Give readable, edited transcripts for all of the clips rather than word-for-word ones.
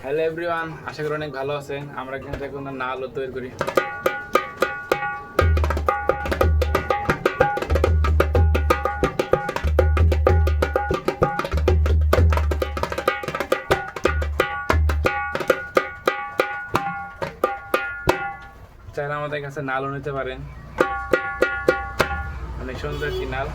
Hello everyone, আশা করি অনেক ভালো আছেন। আমরা কিন্তু এখন নালও তৈরি করি। চাইলে আমাদের কাছে নালও নিতে পারেন, অনেক সুন্দর একটি নাল।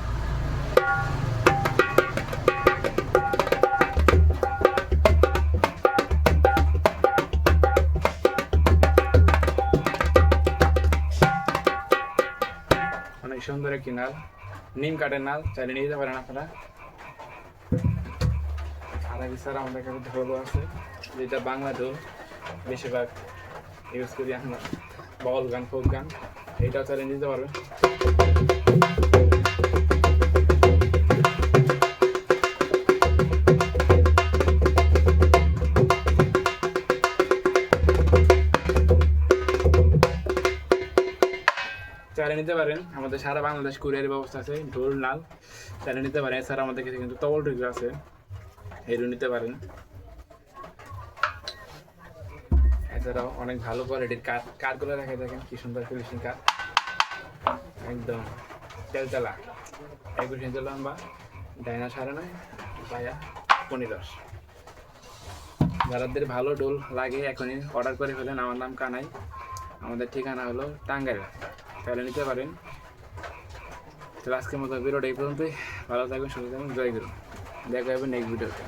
অনেক সুন্দর একটি নাল, নিম কাঠের নাল, চাইলে নিয়ে যেতে পারেন আপনারা। আর এছাড়া আমাদের কাছে ঢোলও আছে, যেটা বাংলা ঢোল বেশিরভাগ ইউজ করি আমরা, বল গান, ফোক গান, এইটাও চাইলে নিতে পারবেন। চাইলে নিতে পারেন, আমাদের সারা বাংলাদেশ কুরিয়ারের ব্যবস্থা আছে। ঢোল নাল চাইলে নিতে পারেন। এছাড়া আমাদের কাছে কিন্তু তবল ঢোল আছে, এরও নিতে পারেন। এছাড়াও অনেক ভালো কোয়ালিটির কাঠগুলো রেখে দেখেন কি সুন্দর ফিনিশিং কাঠ, একদম তেলচালা, 21 ইঞ্চি লম্বা, ডাইনা 9.5 পায়া 15। যাদের ভালো ঢোল লাগে এখনই অর্ডার করে ফেলেন। আমার নাম কানাই, আমাদের ঠিকানা হলো টাঙ্গাইল, তাহলে নিতে পারেন। তো আজকের মতো ভিডিওটা এই পর্যন্তই। ভালো থাকবেন, সুস্থ থাকবেন, জয় গুরু। দেখা হবে নেক্সট ভিডিওতে।